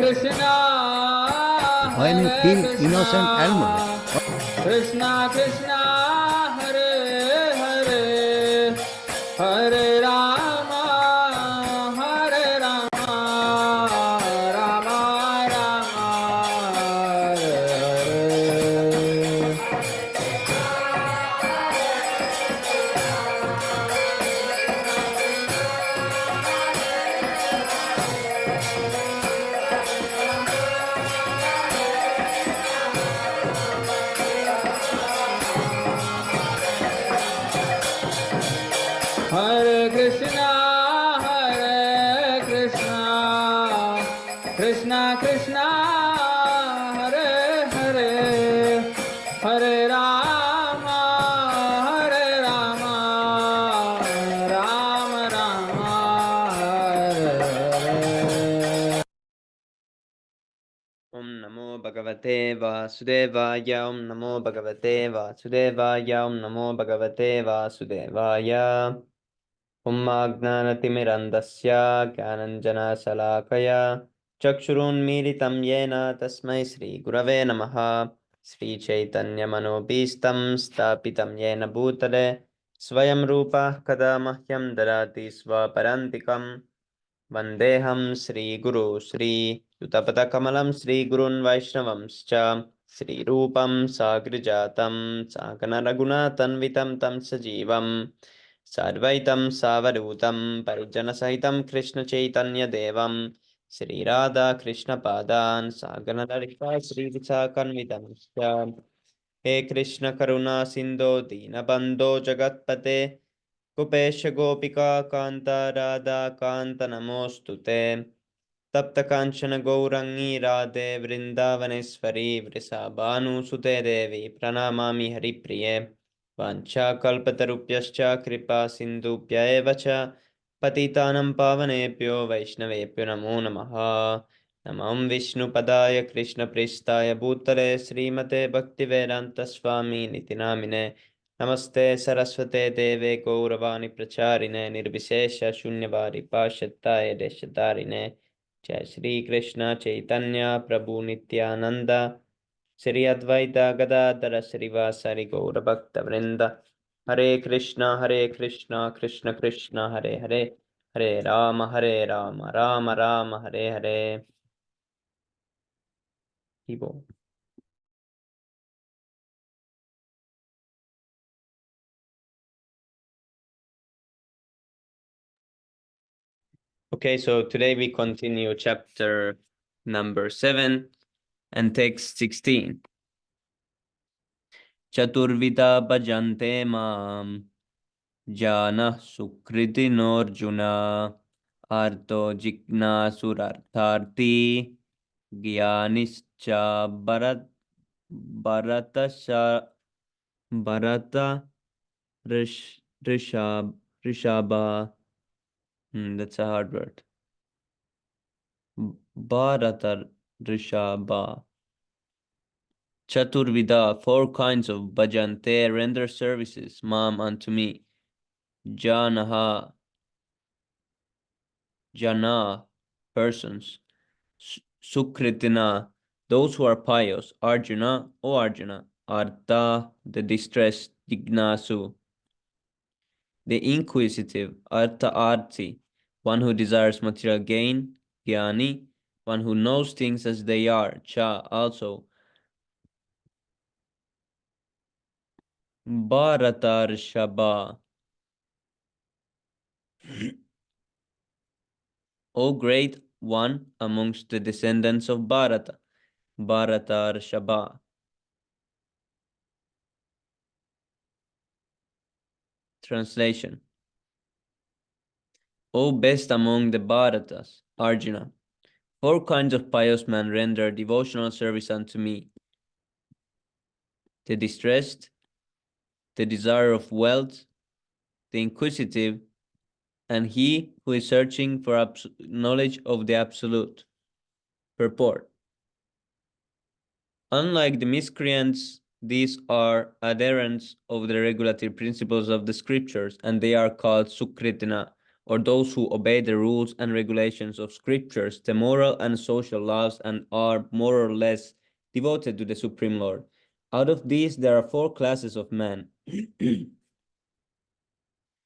Krishna, when you Hare kill Krishna, innocent animals, Krishna Krishna, Hare Hare, Hare Rama, Hare Rama, Rama Rama, Hare Hare. Hare Krishna, Hare Krishna, Krishna Krishna, Hare Hare, Hare Rama, Hare Rama, Rama Rama, Hare Hare. Om Namo Bhagavate Vasudevaya, Om Namo Bhagavate Vasudevaya, Om Namo Bhagavate Vasudevaya. Om Agnanatimirandasya Gyananjana Salakaya Chakshurunmilitam Yena Tasmai Sri Gurave Namaha. Sri Chaitanya Manobhistam Stapitam Yena Bhutale Swayam Rupa Kada Mahyam Darati Swaparantikam Vandeham Sri Guru Sri Yutapata Sri Gurun Vaishnavamscha Sri Rupam Sagrijatam Sakana Raghunathan Tam Sajivam Sarvaitam Savadutam Parijana Sahitam Krishna Chaitanya Devam Sri Radha Krishna Padan Sagana Larika Sri Visakanvitamscha He Krishna Karuna Sindho Dinabandho Jagatpate कुपेश गोपिका कांता राधा कांत नमोस्तुते तप्त कांचन गौरंगी राधे वृंदावनेश्वरी वृषभानुसुते देवी प्रणमामि हरिप्रिये वाञ्छाकल्पतरुभ्यश्च कृपा सिन्धुभ्य एव च पतितानं पावनेभ्यो वैष्णवेभ्यो नमो नमः नमः विष्णुपदाय कृष्णप्रेष्ठाय भूतले श्रीमते भक्तिवेदान्तस्वामी निति नामिने नमस्ते सरस्वते देवे गौरवाणी प्रचारिणे निर्विशेष शून्यवादी पाश्चात्य देशतारिणे जय श्री कृष्ण चैतन्य प्रभु नित्यानंद श्री अद्वैत गदाधर श्रीवासरि गौर भक्त वृंद हरे Krishna Krishna Krishna Hare Hare Hare Ram Ram Ram Hare Hare. People. Okay, so today we continue chapter number 7 and text 16. Chaturvida bhajante mam jana sukritinarjuna arto jignasurartharti gyanischa bharata rishabha. That's a hard word. Bharata rishabha. Chaturvida, 4 kinds of bhajante render services, mam, unto me. Janaha, jana, persons. Sukritina, those who are pious. Arjuna, O Arjuna. Artha, the distressed. Jignasu, the inquisitive. Artha arti, one who desires material gain. Jnani, one who knows things as they are. Cha, also. Bharatarshaba, O great one amongst the descendants of Bharata. Bharatarshaba. Translation. O best among the Bharatas, Arjuna, 4 kinds of pious men render devotional service unto me. The distressed, the desire of wealth, the inquisitive, and he who is searching for knowledge of the Absolute. Purport. Unlike the miscreants, these are adherents of the regulatory principles of the scriptures, and they are called Sukritina, or those who obey the rules and regulations of scriptures, the moral and social laws, and are more or less devoted to the Supreme Lord. Out of these, there are four classes of men.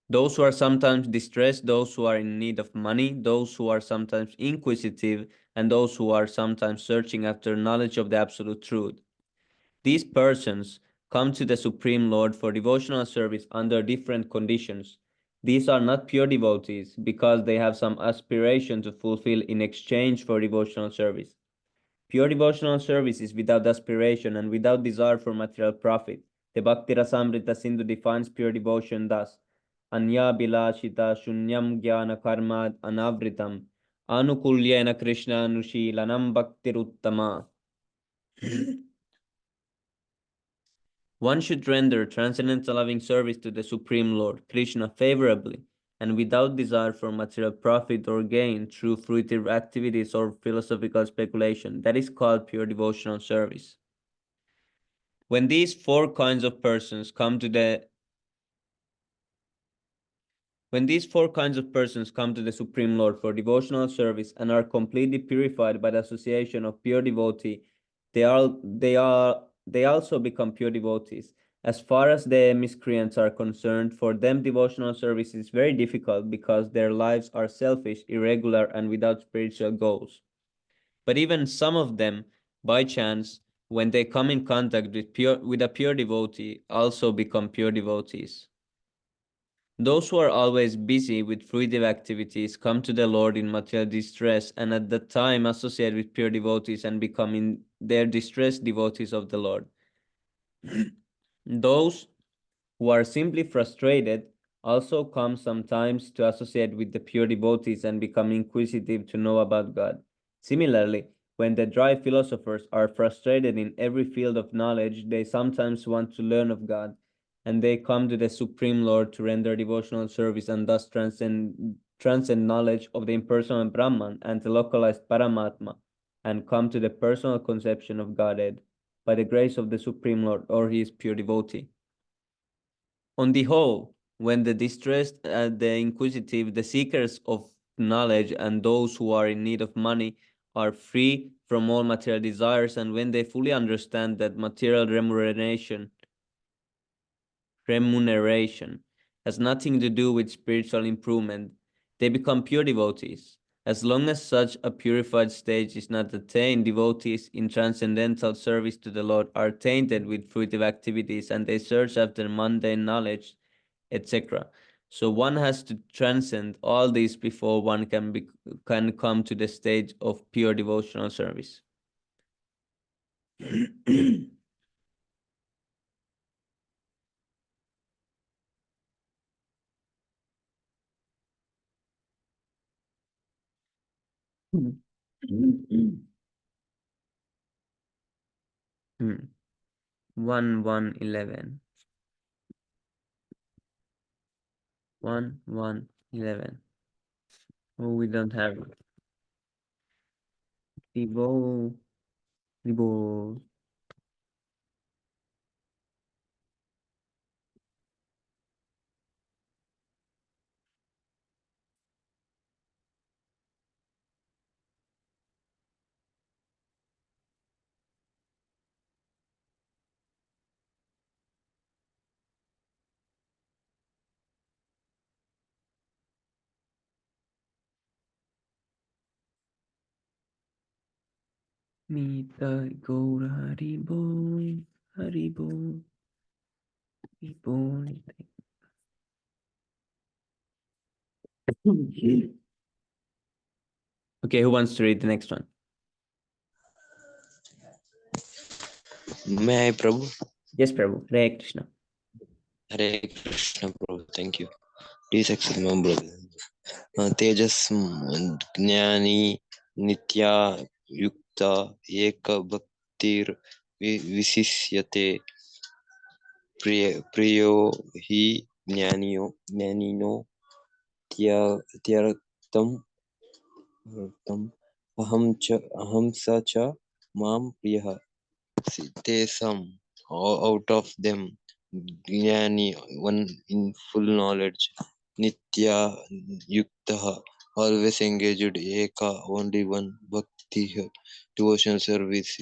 Those who are sometimes distressed, those who are in need of money, those who are sometimes inquisitive, and those who are sometimes searching after knowledge of the absolute truth. These persons come to the Supreme Lord for devotional service under different conditions. These are not pure devotees because they have some aspiration to fulfill in exchange for devotional service. Pure devotional service is without aspiration and without desire for material profit. The Bhakti Rasamrita Sindhu defines pure devotion thus: Anya Bilashita Shunyam Jnana Karma Anavritam Anukulyena Krishna Nushilanam Bhaktiruttama. One should render transcendental loving service to the Supreme Lord, Krishna, favorably and without desire for material profit or gain through fruitive activities or philosophical speculation. That is called pure devotional service. When these four kinds of persons come to the Supreme Lord for devotional service and are completely purified by the association of pure devotee, they also become pure devotees. As far as the miscreants are concerned, for them devotional service is very difficult because their lives are selfish, irregular, and without spiritual goals. But even some of them, by chance, when they come in contact with a pure devotee, also become pure devotees. Those who are always busy with fruitive activities come to the Lord in material distress and at that time associate with pure devotees and become in their distress devotees of the Lord. Those who are simply frustrated also come sometimes to associate with the pure devotees and become inquisitive to know about God. Similarly, when the dry philosophers are frustrated in every field of knowledge, they sometimes want to learn of God, and they come to the Supreme Lord to render devotional service and thus transcend knowledge of the impersonal Brahman and the localized Paramatma, and come to the personal conception of Godhead by the grace of the Supreme Lord or his pure devotee. On the whole, when the distressed, the inquisitive, the seekers of knowledge, and those who are in need of money are free from all material desires, and when they fully understand that material remuneration has nothing to do with spiritual improvement, they become pure devotees. As long as such a purified stage is not attained, devotees in transcendental service to the Lord are tainted with fruitive activities and they search after mundane knowledge, etc. So one has to transcend all these before one can come to the stage of pure devotional service. Hmm. 1-1-11. 1-1-11. Oh, we don't have it. Devo. Devo. Mita Gaura Haribo. Haribo. Haribo. Okay, who wants to read the next one? May I, Prabhu? Yes, Prabhu. Hare Krishna. Hare Krishna, Prabhu. Thank you. Please accept my brother. Tejas Jnani Nitya Yukta Eka Bhaktir Visishyate Priyo Hi Jnanino Tyartam Aham Sa Cha Mam Priyaha. Tesam, out of them, Jnani, one in full knowledge, nitya yuktaha, always engaged, eka, only one, bhakti, devotion service,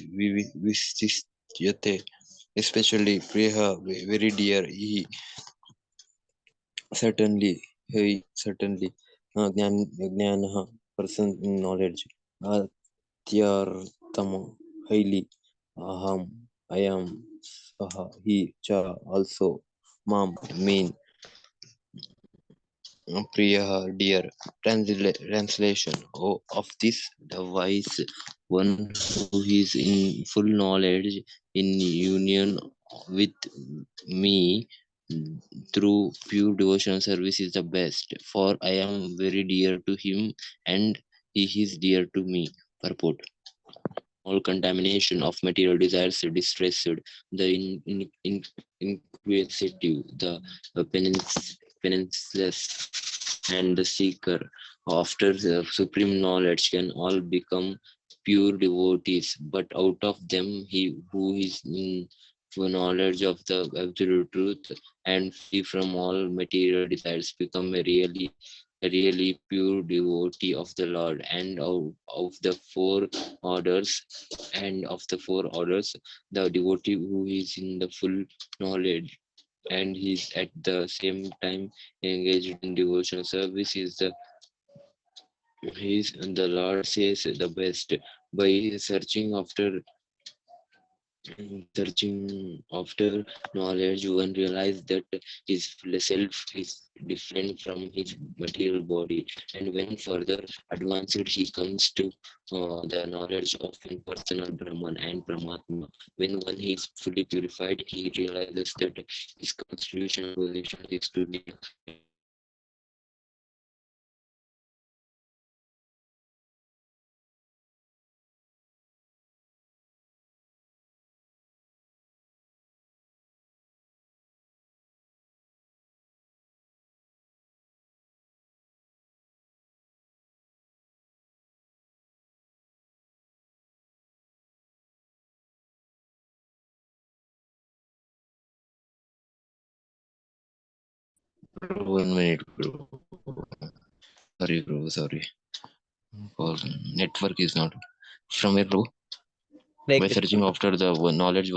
visishyate, especially priya, very dear, he, certainly, certainly, jnanaha, person in knowledge, atyartama, highly, aham, I am, saha, he, cha, also, mam, mean, Priya, dear. Translation of this, the wise one who is in full knowledge, in union with me through pure devotional service is the best, for I am very dear to him and he is dear to me. Purport. All contamination of material desires distressed, the inquisitive, the penanceless, and the seeker after the supreme knowledge can all become pure devotees, but out of them he who is in full knowledge of the absolute truth and free from all material desires become a really pure devotee of the Lord. And of the four orders the devotee who is in the full knowledge and he's at the same time engaged in devotional service is the Lord says the best. By searching after knowledge, one realizes that his self is different from his material body, and when further advanced, he comes to the knowledge of impersonal Brahman and Paramatma. When one is fully purified, he realizes that his constitutional position is to be one minute, bro. Sorry, bro. Sorry. For network is not from where, bro. By Like searching after the knowledge,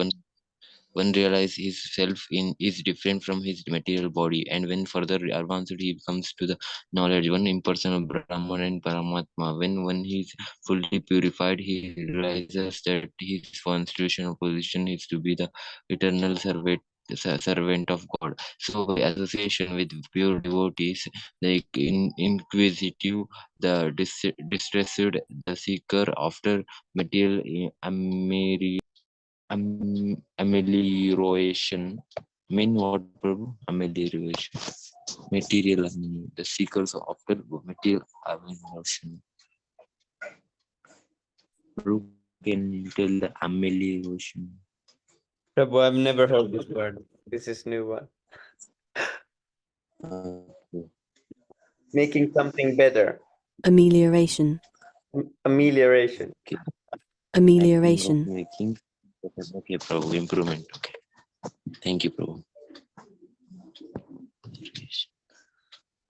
one realizes his self is different from his material body, and when further advanced, he comes to the knowledge one impersonal Brahman and Paramatma. When one is fully purified, he realizes that his constitutional position is to be the eternal servant of God. So, by association with pure devotees, the inquisitive, the distressed, the seeker after material amelioration. Mean what, Prabhu? Amelioration. Material, the seekers after material amelioration. Prabhu, can you tell the amelioration? Prabhu, I've never heard this word. This is new one. Okay. Making something better. Amelioration. Amelioration. Okay. Amelioration. Making. Okay, Prabhu. Improvement. Okay. Thank you, Prabhu.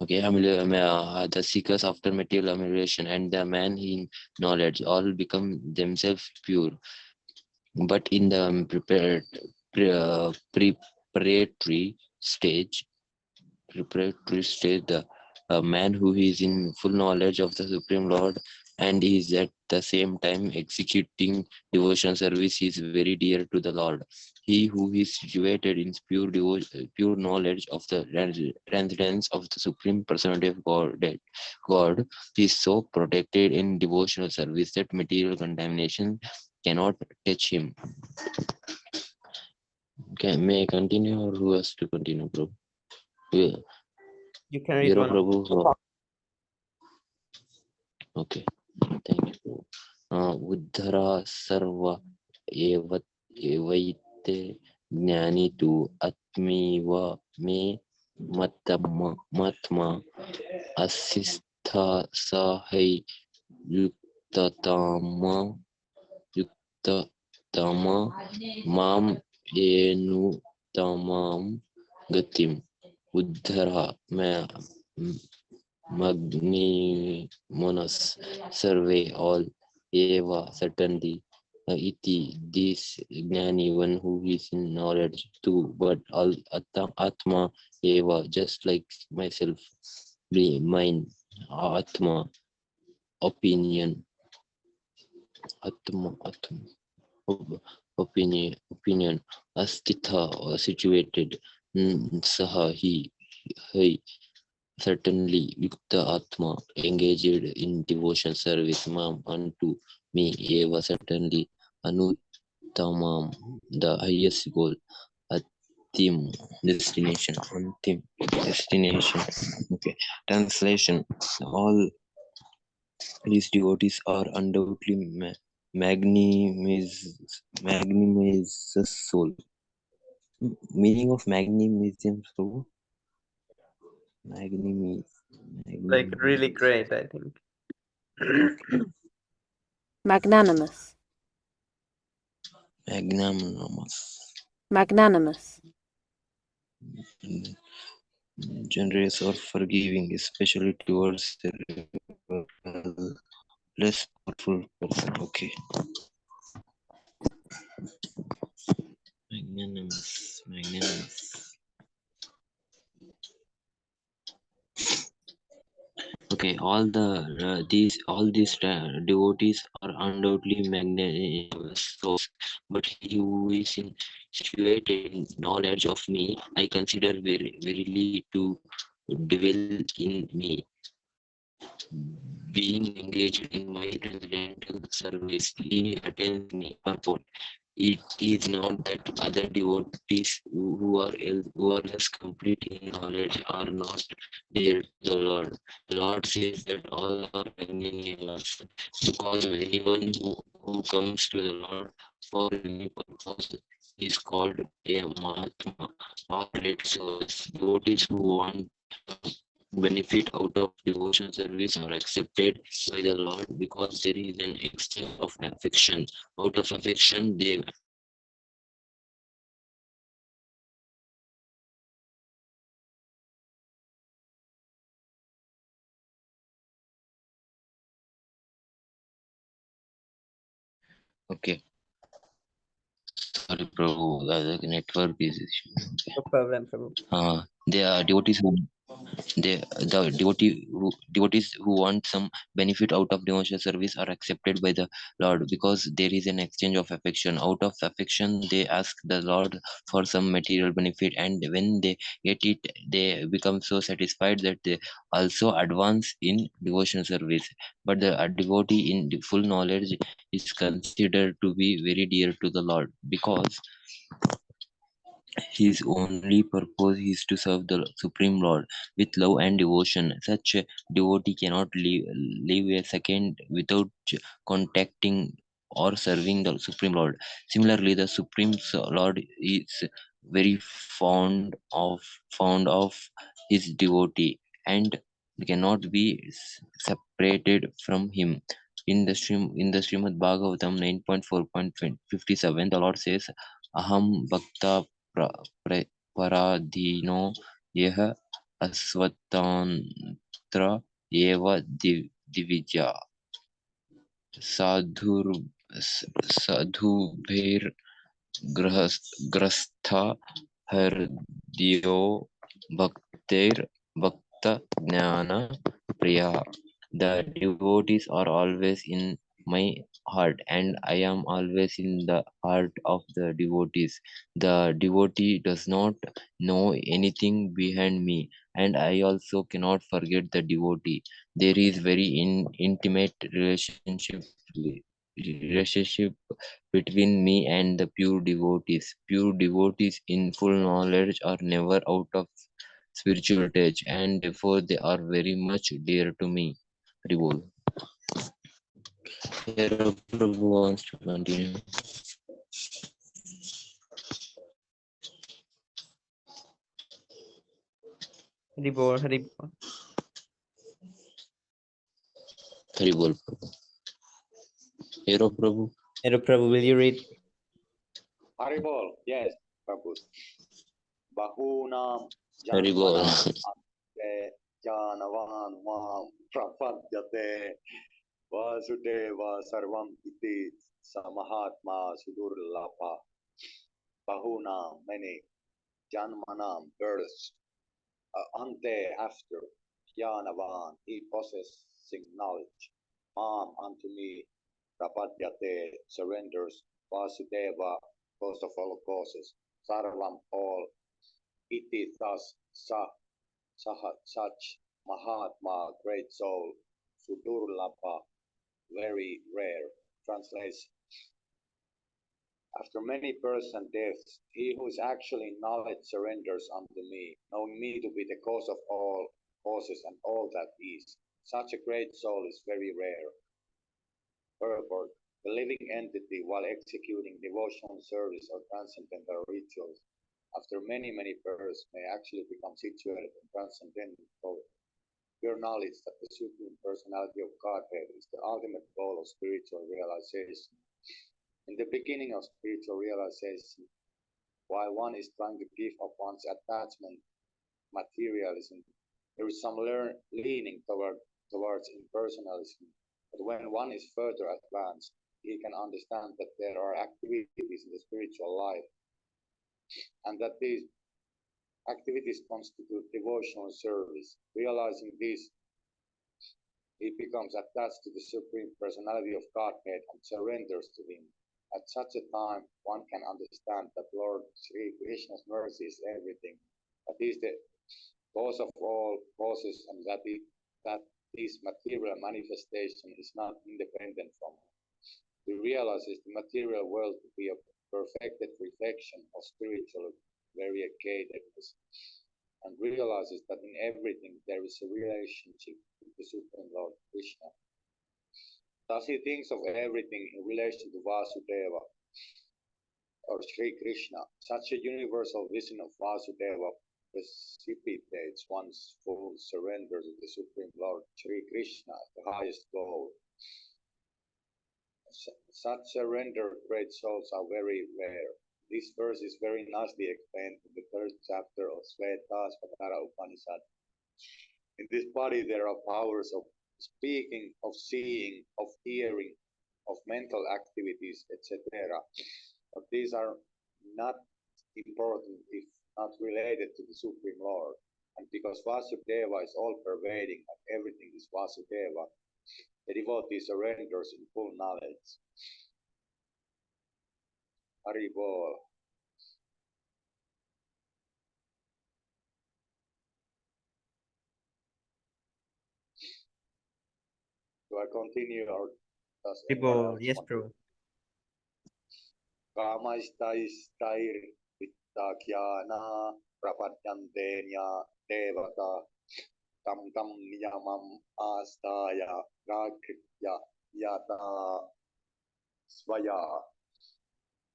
Okay, the seekers after material amelioration and the man in knowledge all become themselves pure. But in the preparatory stage, the man who is in full knowledge of the Supreme Lord and is at the same time executing devotional service is very dear to the Lord. He who is situated in pure knowledge of the transcendence of the Supreme Personality of God is so protected in devotional service that material contamination cannot touch him. Okay, may I continue or who has to continue, bro? Yeah. You can read one. Prabhu. Okay, thank you. Uddhara sarva evaite jnani tu atmiva me matma asistha sahai yuktatama yuktatama mam enu tamam gatim. Uddhara, मैं magnanimous survey all eva certainly iti this gnani one who is in knowledge too, but all atma eva just like myself, be mine atma opinion atma opinion astitha situated saha he certainly yukta atma engaged in devotion service mam unto me eva certainly anutamam the highest goal atim antim destination. Okay, translation. All these devotees are undoubtedly magnanimous soul. Meaning of magnanimous soul? Magnanimous. Like really Magnanimous. great, I think. Magnanimous. Magnanimous. Magnanimous. Generous or forgiving, especially towards the less powerful person. Okay. Magnanimous. Okay, all these devotees are undoubtedly magnanimous souls, but he who is in situated in knowledge of me, I consider verily to dwell in me, being engaged in my transcendental service. He attains me. Purport. It is not that other devotees who are less complete in knowledge are not dear to the Lord. The Lord says that all are magnanimous, because anyone who comes to the Lord for any purpose is called a Mahatma or great souls. Devotees who want benefit out of devotion service are accepted by the Lord because there is an exchange of affection. Out of affection, they okay. Sorry, Prabhu, the network is issue. No problem, Prabhu. They are devotees who want some benefit out of devotional service are accepted by the Lord because there is an exchange of affection. Out of affection, they ask the Lord for some material benefit, and when they get it, they become so satisfied that they also advance in devotional service. But the devotee in the full knowledge is considered to be very dear to the Lord because his only purpose is to serve the Supreme Lord with love and devotion. Such a devotee cannot live a second without contacting or serving the Supreme Lord. Similarly, the Supreme Lord is very fond of his devotee and cannot be separated from him. In the Srimad Bhagavatam 9.4.57, the Lord says, Aham Bhakta पराधीनो यह अस्वतंत्र एव दिविजा साधुभिर्ग्रस्थ हृदयो भक्तिर्भक्त ज्ञान प्रिया. The devotees are always in my heart, and I am always in the heart of the devotees. The devotee does not know anything behind me, and I also cannot forget the devotee. There is very intimate relationship between me and the pure devotees. Pure devotees in full knowledge are never out of spiritual touch, and therefore they are very much dear to me. Ribol. Here Prabhu wants to continue. Haribol, Haribol. Haribol Prabhu. Hero Prabhu. Hero Prabhu, will you read? Haribol, yes, Prabhu. Bahunam Haribol. Janavan Mam Prapadyate Vasudeva Sarvam Iti Samahatma Sudurlapa Bahuna many Janmanam births ante after Janavan he possessing knowledge Mam unto me Prapadyate surrenders Vasudeva cause of all causes Sarvam all iti thus such Mahatma great soul Sudurlapa very rare. Translates after many births and deaths, he who is actually in knowledge surrenders unto me, knowing me to be the cause of all causes and all that is. Such a great soul is very rare. Purport: the living entity, while executing devotional service or transcendental rituals, after many births, may actually become situated in transcendental pure knowledge that the Supreme Personality of Godhead is the ultimate goal of spiritual realization. In the beginning of spiritual realization, while one is trying to give up one's attachment, materialism, there is some leaning towards impersonalism. But when one is further advanced, he can understand that there are activities in the spiritual life, and that these activities constitute devotional service. Realizing this, he becomes attached to the Supreme Personality of Godhead and surrenders to him. At such a time, one can understand that Lord Sri Krishna's mercy is everything, that he is the cause of all causes, and that this material manifestation is not independent from him. He realizes the material world to be a perfected reflection of spiritual variegatedness, and realizes that in everything there is a relationship with the Supreme Lord Krishna. Thus he thinks of everything in relation to Vasudeva or Sri Krishna. Such a universal vision of Vasudeva precipitates one's full surrender to the Supreme Lord Sri Krishna as the highest goal. Such surrendered great souls are very rare. This verse is very nicely explained in the third chapter of Svetasvatara Upanishad. In this body there are powers of speaking, of seeing, of hearing, of mental activities, etc. But these are not important if not related to the Supreme Lord. And because Vasudeva is all-pervading and everything is Vasudeva, the devotee surrenders in full knowledge. Hari Bol. Do I continue or does anyone else Yes, want Prabhu. Kamaistair vittakyana prapadyantenya devata tam niyamam astaya rakritya yata svaya.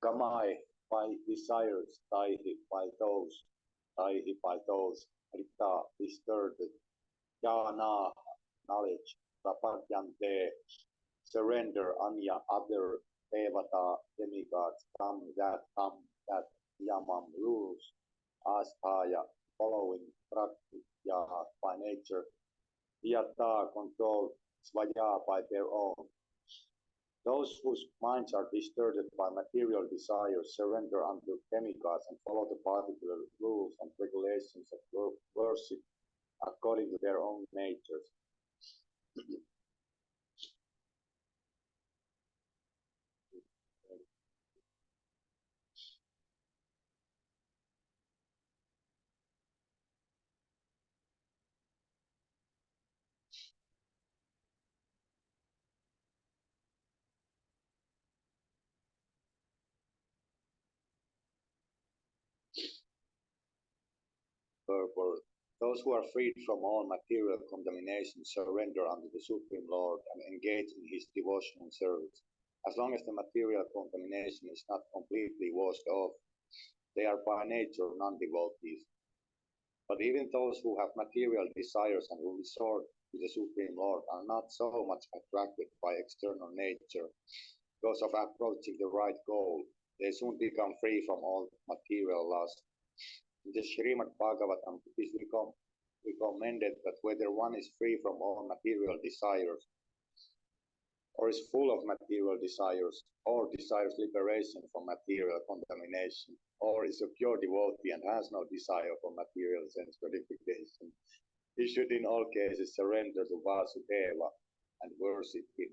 Kamai by desires, taihi by those, rita disturbed, jnana knowledge, prapadyante surrender, anya other, devata demigods, tam that yamam rules, astaya following, prakriti by nature, yata controlled, svaya by their own. Those whose minds are disturbed by material desires surrender unto demigods and follow the particular rules and regulations of worship according to their own natures. For those who are freed from all material contamination surrender unto the Supreme Lord and engage in his devotional service. As long as the material contamination is not completely washed off, they are by nature non-devotees. But even those who have material desires and who resort to the Supreme Lord are not so much attracted by external nature. Because of approaching the right goal, they soon become free from all material lust. In the Srimad Bhagavatam, it is recommended that whether one is free from all material desires, or is full of material desires, or desires liberation from material contamination, or is a pure devotee and has no desire for material sense gratification, he should in all cases surrender to Vasudeva and worship him.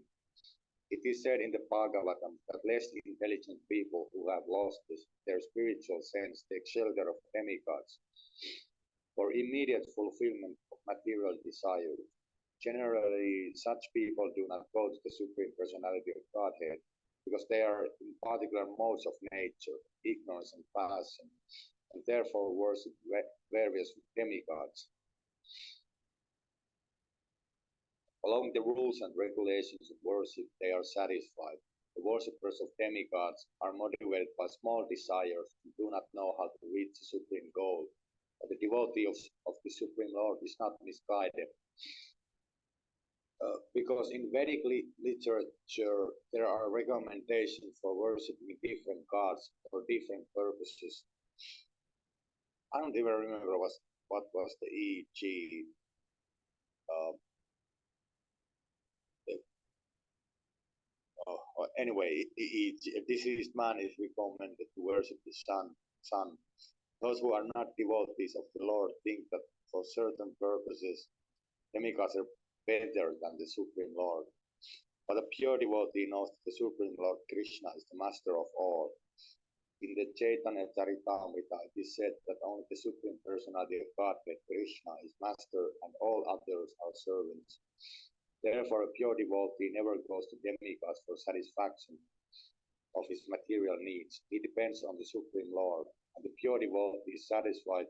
It is said in the Bhagavatam that less intelligent people who have lost their spiritual sense take shelter of demigods for immediate fulfillment of material desires. Generally, such people do not go to the Supreme Personality of Godhead because they are in particular modes of nature, ignorance and passion, and therefore worship various demigods. Following the rules and regulations of worship, they are satisfied. The worshippers of demigods are motivated by small desires and do not know how to reach the supreme goal. But the devotee of the Supreme Lord is not misguided. Because in Vedic literature, there are recommendations for worshipping different gods for different purposes. I don't even remember what was the e.g. Anyway, deceased man is recommended to worship the sun. Those who are not devotees of the Lord think that for certain purposes, demigods are better than the Supreme Lord. But a pure devotee knows that the Supreme Lord Krishna is the master of all. In the Chaitanya Charitamrita, it is said that only the Supreme Personality of Godhead, Krishna, is master and all others are servants. Therefore, a pure devotee never goes to demigods for satisfaction of his material needs. He depends on the Supreme Lord, and the pure devotee is satisfied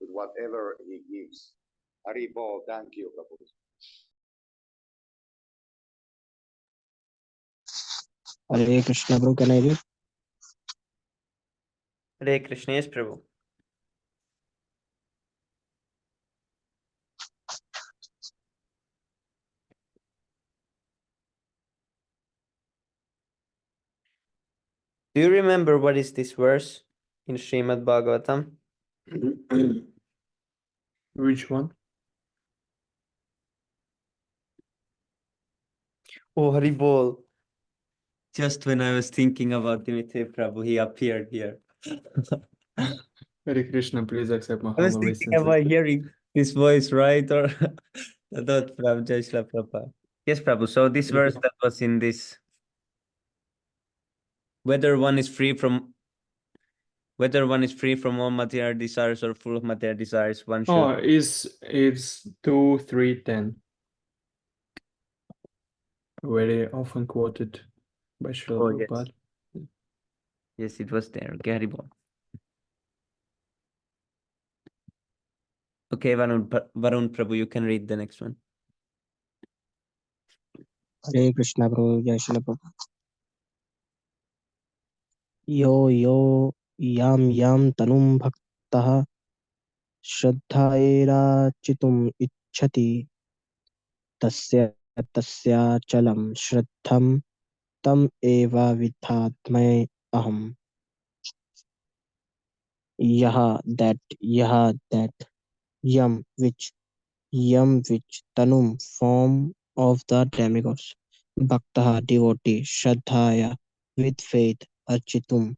with whatever he gives. Hari Bol, thank you, Prabhu. Hare Krishna, bro. Can I read? Hare Krishna, yes, Prabhu. Do you remember what is this verse in Srimad Bhagavatam? Which one? Oh, Haribol. Just when I was thinking about Dimitri Prabhu, he appeared here. Hare Krishna, please accept my I was humble thinking obeisances. about hearing this voice, right? Or I thought Prabhu Jai Shri Prabhupada. Yes, Prabhu. So this verse that was in this, whether one is free from all material desires or full of material desires, one should. Oh, it's 2, 3, 10. Very often quoted by Srila Oh, yes. Prabhupada. Yes, it was there. Okay, Haribol. Okay, Varun Prabhu, you can read the next one. Hare Krishna, bro. Jai Shri Prabhupada. Yo yo yam tanum bhaktah श्रद्धायैरा चितुम इच्छति तस्य तस्य चलम श्रद्धम तम एवा विद्धात्मय अहम यह that yam which tanum form of the demigods bhakta devotee shraddhaya with faith architum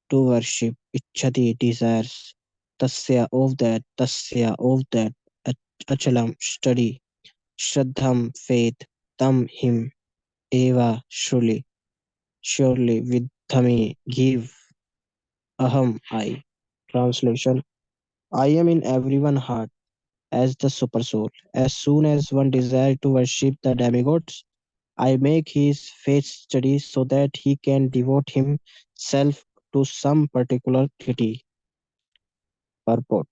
to worship ichhati desires tasya of that achalam study shraddham faith tam him eva surely vidhami give aham I. Translation: I am in everyone's heart as the super soul. As soon as one desires to worship the demigods, I make his faith study so that he can devote himself to some particular deity. Purport.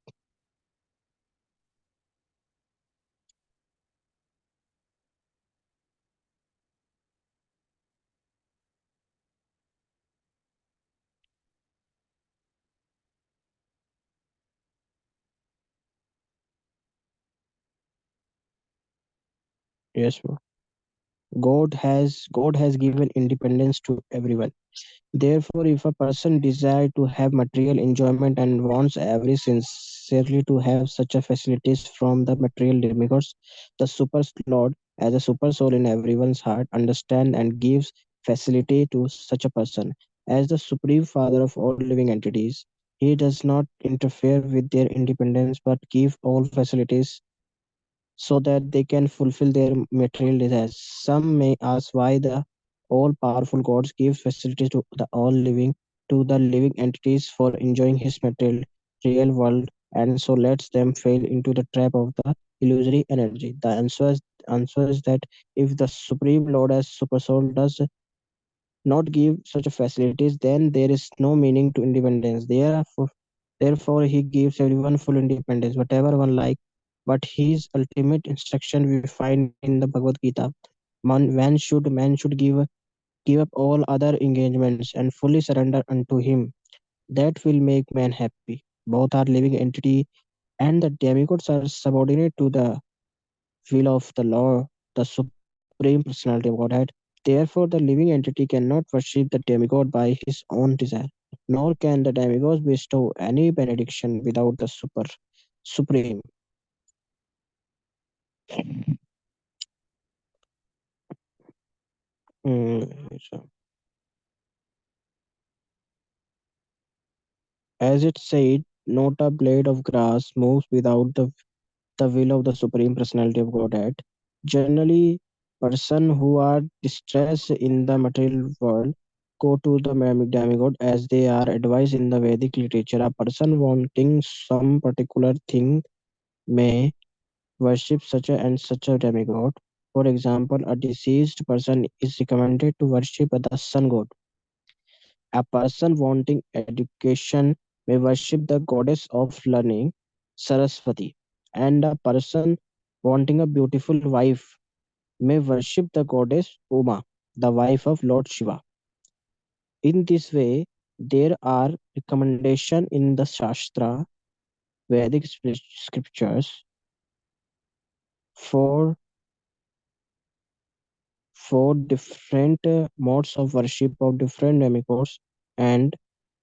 Yes, bro. God has given independence to everyone. Therefore, if a person desires to have material enjoyment and wants every sincerely to have such a facilities from the material demigods, the super lord as a super soul in everyone's heart understand and gives facility to such a person. As the supreme father of all living entities, he does not interfere with their independence but give all facilities so that they can fulfill their material desires. Some may ask why the all-powerful gods give facilities to the living entities for enjoying his material real world, and so lets them fail into the trap of the illusory energy. The answer is that if the Supreme Lord as Super Soul does not give such a facilities, then there is no meaning to independence. Therefore, he gives everyone full independence, whatever one like. But his ultimate instruction we find in the Bhagavad Gita. Man should give up all other engagements and fully surrender unto him. That will make man happy. Both are living entity, and the demigods are subordinate to the will of the Lord, the Supreme Personality of Godhead. Therefore, the living entity cannot worship the demigod by his own desire, nor can the demigods bestow any benediction without the supreme. So, as it said, not a blade of grass moves without the will of the Supreme Personality of Godhead. Generally, person who are distressed in the material world go to the demigod as they are advised in the Vedic literature. A person wanting some particular thing may worship such a and such a demigod. For example, a deceased person is recommended to worship the sun god. A person wanting education may worship the goddess of learning, Saraswati, and a person wanting a beautiful wife may worship the goddess Uma, the wife of Lord Shiva. In this way, there are recommendations in the Shastra, Vedic scriptures, for different modes of worship of different demigods, and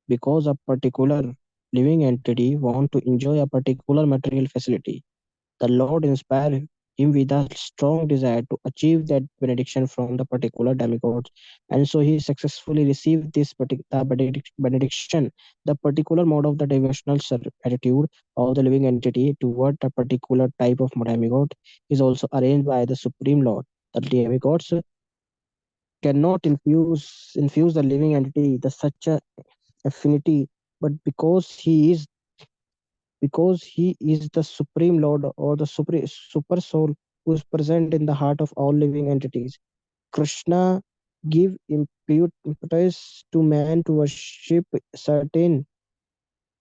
because a particular living entity want to enjoy a particular material facility, the Lord inspired him with a strong desire to achieve that benediction from the particular demigod, and so he successfully received benediction. The particular mode of the devotional attitude of the living entity toward a particular type of demigod is also arranged by the Supreme Lord. The demigods cannot infuse the living entity the such a affinity, but because he is the supreme lord or the super soul who is present in the heart of all living entities. Krishna give impetus to man to worship certain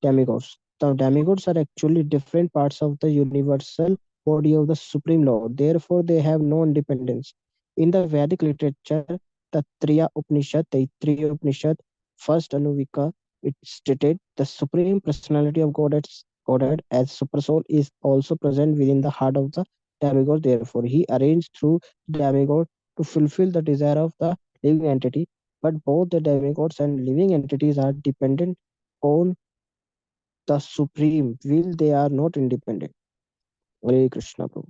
demigods. The demigods are actually different parts of the universal body of the Supreme Lord. Therefore, they have no independence. In the Vedic literature, the Taittiriya Upanishad, first Anuvika, it stated the Supreme Personality of Godhead as Super Soul is also present within the heart of the demigod. Therefore, he arranged through demigod to fulfill the desire of the living entity. But both the demigods and living entities are dependent on the supreme will, they are not independent. Hare Krishna Prabhu.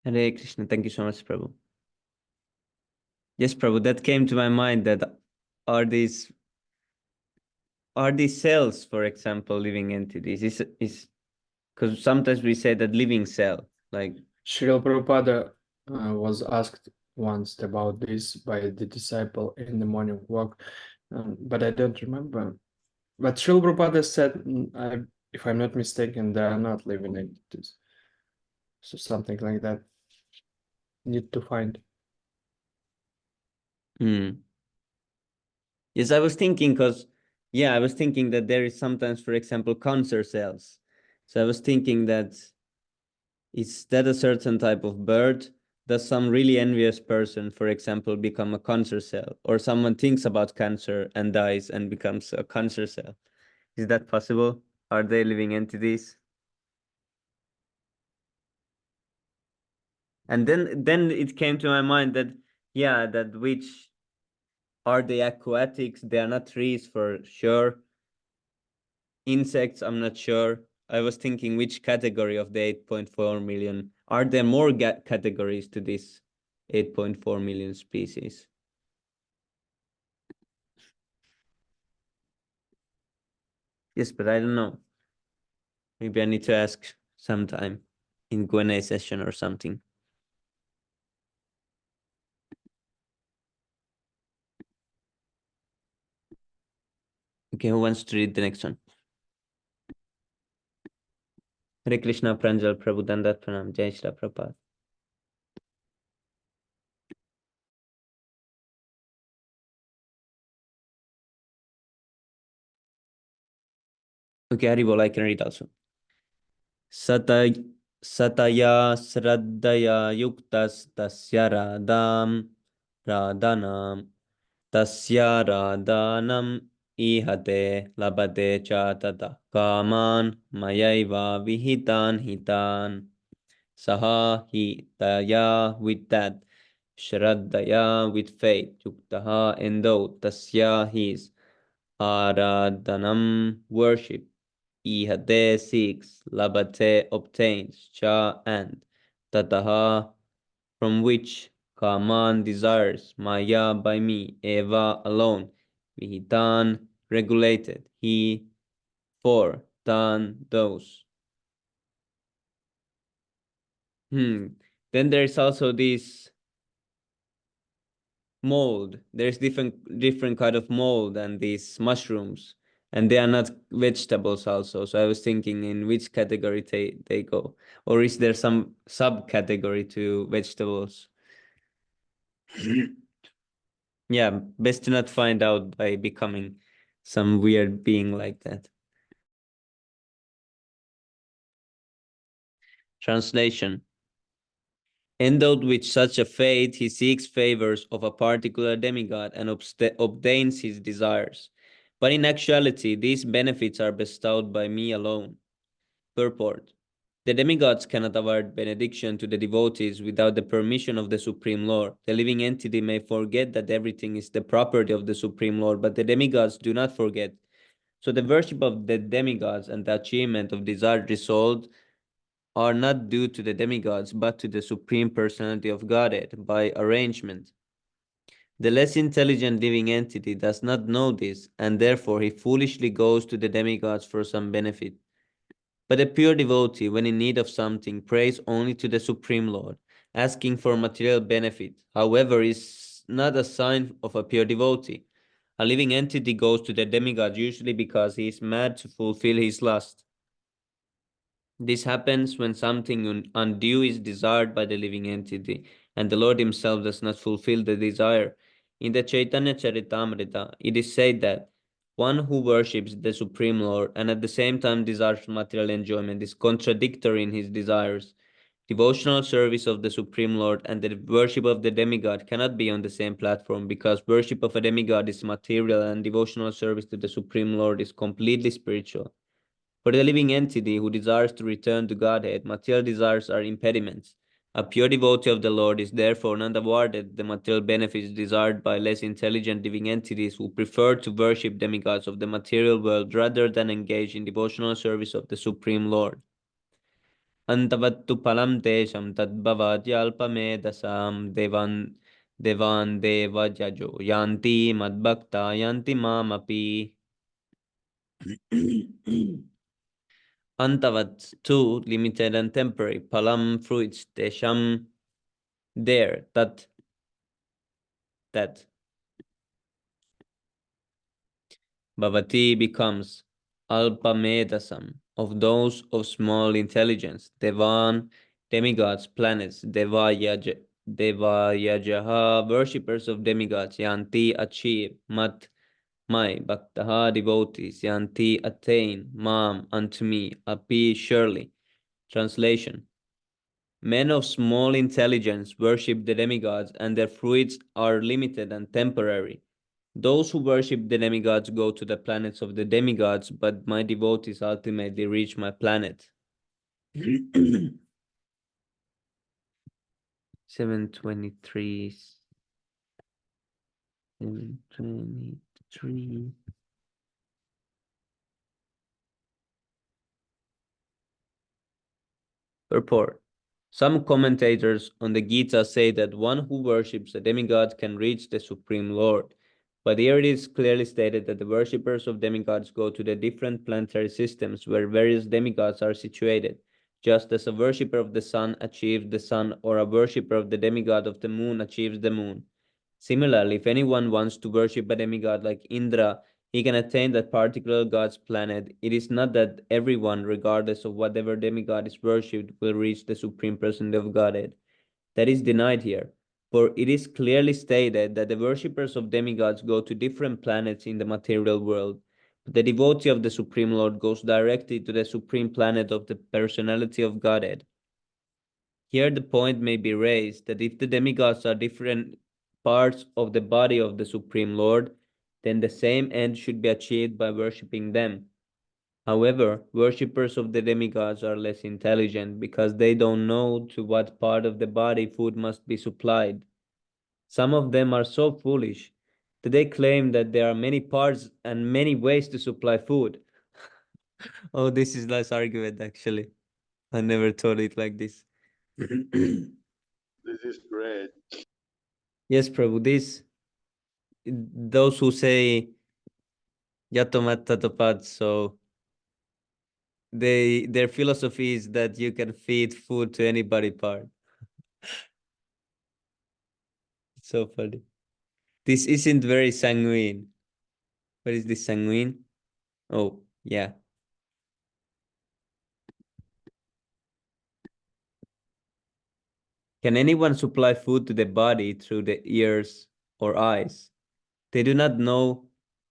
Hare Krishna. Thank you so much, Prabhu. Yes, Prabhu, that came to my mind that are these cells, for example, living entities? Is because sometimes we say that living cell, like Srila Prabhupada was asked once about this by the disciple in the morning walk, but I don't remember. But Srila Prabhupada said, if I'm not mistaken, they are not living entities. So something like that. Need to find. Yes, I was thinking that there is sometimes, for example, cancer cells. So I was thinking that is that a certain type of bird? Does some really envious person, for example, become a cancer cell? Or someone thinks about cancer and dies and becomes a cancer cell? Is that possible? Are they living entities? And then it came to my mind that, yeah, that which are the aquatics? They are not trees for sure. Insects, I'm not sure. I was thinking which category of the 8.4 million. Are there more categories to this 8.4 million species? Yes, but I don't know. Maybe I need to ask sometime in Q&A session or something. Okay, who wants to read the next one? Hare Krishna, Pranjal, Prabhu Dandat Pranam, Jai Shri Prabhupada. Okay, Haribol, I can read also. Sataya Sraddhaya Yuktas Tasya Radhanam Tasya Radhanam Ihate Labate Cha Tata Kaman Mayaiva Vihitan Hitan Saha Hitaya with that Shraddhaya with faith Yuktaha endowed Tasya his Aradhanam worship Ihate seeks, labate obtains, cha and, tataha from which, kaman desires, maya by me, eva alone, vihitan regulated, he for, tan those. Then there's also this mold. There's different kind of mold and these mushrooms, and they are not vegetables also. So I was thinking in which category they go, or is there some subcategory to vegetables? Yeah, best to not find out by becoming some weird being like that. Translation. Endowed with such a fate, he seeks favors of a particular demigod and obtains his desires. But in actuality, these benefits are bestowed by me alone. Purport. The demigods cannot award benediction to the devotees without the permission of the Supreme Lord. The living entity may forget that everything is the property of the Supreme Lord, but the demigods do not forget. So the worship of the demigods and the achievement of desired result are not due to the demigods, but to the Supreme Personality of Godhead by arrangement. The less intelligent living entity does not know this, and therefore he foolishly goes to the demigods for some benefit. But a pure devotee, when in need of something, prays only to the Supreme Lord, asking for material benefit. However, is not a sign of a pure devotee. A living entity goes to the demigod usually because he is mad to fulfill his lust. This happens when something undue is desired by the living entity, and the Lord himself does not fulfill the desire. In the Chaitanya Charitamrita, it is said that one who worships the Supreme Lord and at the same time desires material enjoyment is contradictory in his desires. Devotional service of the Supreme Lord and the worship of the demigod cannot be on the same platform because worship of a demigod is material and devotional service to the Supreme Lord is completely spiritual. For the living entity who desires to return to Godhead, material desires are impediments. A pure devotee of the Lord is therefore not awarded the material benefits desired by less intelligent living entities who prefer to worship demigods of the material world rather than engage in devotional service of the Supreme Lord. Antavattu palam tesham tadbhavadyalpamedasam devan deva jajo yanti madbhakta yanti mamapi. Antavat, too, limited and temporary. Palam, fruits, tesham, there, that. Bhavati becomes alpamedasam, of those of small intelligence. Devan, demigods, planets. Devayajaha, worshippers of demigods. Yanti, achieve. Mat, my. Bhaktaha, devotees. Yanti, attain. Mam, unto me. Api, surely. Translation. Men of small intelligence worship the demigods, and their fruits are limited and temporary. Those who worship the demigods go to the planets of the demigods, but my devotees ultimately reach my planet. 723. 723. Purport. Some commentators on the Gita say that one who worships a demigod can reach the Supreme Lord. But here it is clearly stated that the worshippers of demigods go to the different planetary systems where various demigods are situated, just as a worshipper of the sun achieves the sun or a worshipper of the demigod of the moon achieves the moon. Similarly, if anyone wants to worship a demigod like Indra, he can attain that particular god's planet. It is not that everyone, regardless of whatever demigod is worshipped, will reach the supreme person of Godhead. That is denied here, for it is clearly stated that the worshippers of demigods go to different planets in the material world. But the devotee of the Supreme Lord goes directly to the supreme planet of the personality of Godhead. Here the point may be raised that if the demigods are different parts of the body of the Supreme Lord, then the same end should be achieved by worshipping them. However, worshippers of the demigods are less intelligent because they don't know to what part of the body food must be supplied. Some of them are so foolish that they claim that there are many parts and many ways to supply food. Oh, this is less argument actually. I never thought it like this. This is great. Yes, Prabhu, those who say Yatomat Tatapat, so their philosophy is that you can feed food to anybody part. It's so funny. This isn't very sanguine. What is this sanguine? Oh, yeah. Can anyone supply food to the body through the ears or eyes? They do not know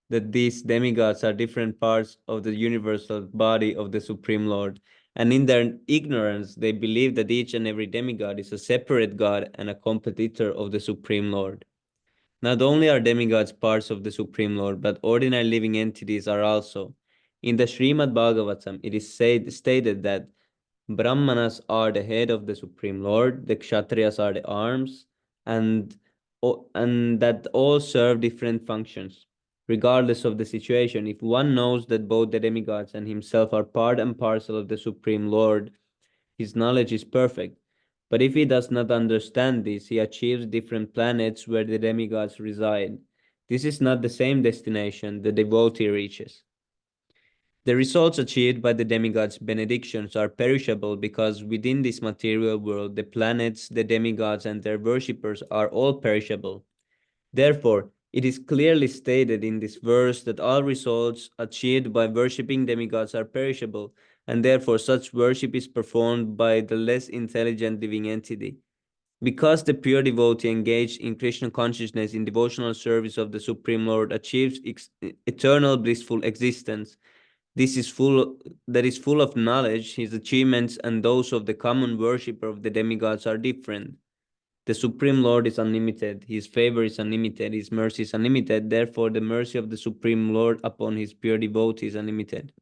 that these demigods are different parts of the universal body of the Supreme Lord. And in their ignorance, they believe that each and every demigod is a separate god and a competitor of the Supreme Lord. Not only are demigods parts of the Supreme Lord, but ordinary living entities are also. In the Srimad Bhagavatam, it is stated that Brahmanas are the head of the Supreme Lord, the Kshatriyas are the arms, and, and that all serve different functions. Regardless of the situation, if one knows that both the demigods and himself are part and parcel of the Supreme Lord, his knowledge is perfect. But if he does not understand this, he achieves different planets where the demigods reside. This is not the same destination the devotee reaches. The results achieved by the demigods' benedictions are perishable because within this material world, the planets, the demigods, and their worshippers are all perishable. Therefore, it is clearly stated in this verse that all results achieved by worshipping demigods are perishable, and therefore such worship is performed by the less intelligent living entity. Because the pure devotee engaged in Krishna consciousness in devotional service of the Supreme Lord achieves eternal blissful existence, that is full of knowledge, his achievements and those of the common worshipper of the demigods are different. The Supreme Lord is unlimited, his favor is unlimited, his mercy is unlimited, therefore the mercy of the Supreme Lord upon his pure devotee is unlimited.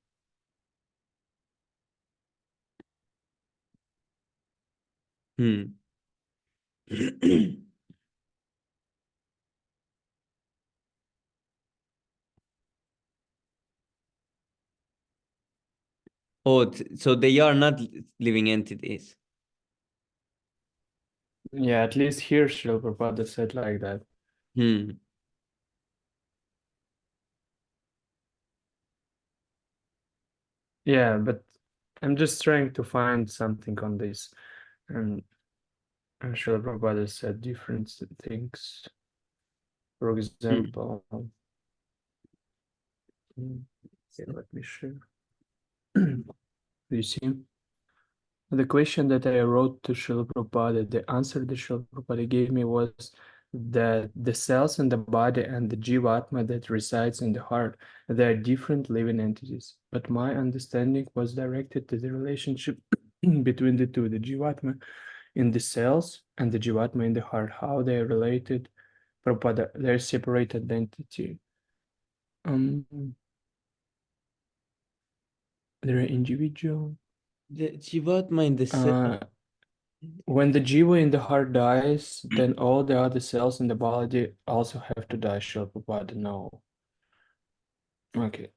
Oh, so they are not living entities. Yeah, at least here Srila Prabhupada said like that. Yeah, but I'm just trying to find something on this. And Srila Prabhupada said different things. For example, okay, let me share. You see, the question that I wrote to Srila Prabhupada, the answer that Srila Prabhupada gave me was that the cells in the body and the Jivatma that resides in the heart, they are different living entities. But my understanding was directed to the relationship between the two, the Jivatma in the cells and the Jivatma in the heart, how they are related. Prabhupada, they're separate identity. They're individual. The Jivatma in the When the jiva in the heart dies, then all the other cells in the body also have to die. Srila Prabhupada, no. Okay.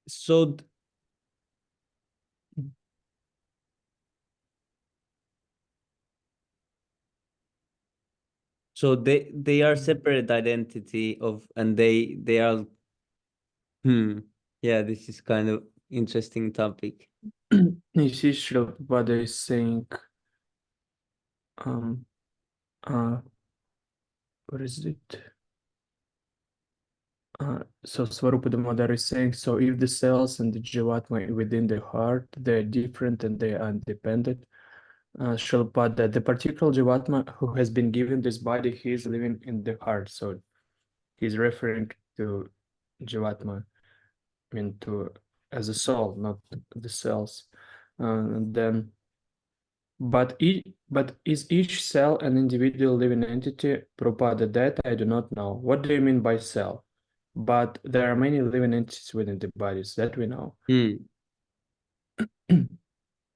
So so they are separate identity of, and they are yeah, this is kind of interesting topic. You see, Srila Prabhupada is saying, uh, what is it? So Svarupa Damodar is saying, so if the cells and the Jivatma within the heart, they're different and they are independent, Srila Prabhupada, the particular Jivatma who has been given this body, he is living in the heart. So he's referring to Jivatma, I mean, to as a soul, not the cells. And then, but is each cell an individual living entity? Prabhupada, that I do not know. What do you mean by cell? But there are many living entities within the bodies that we know.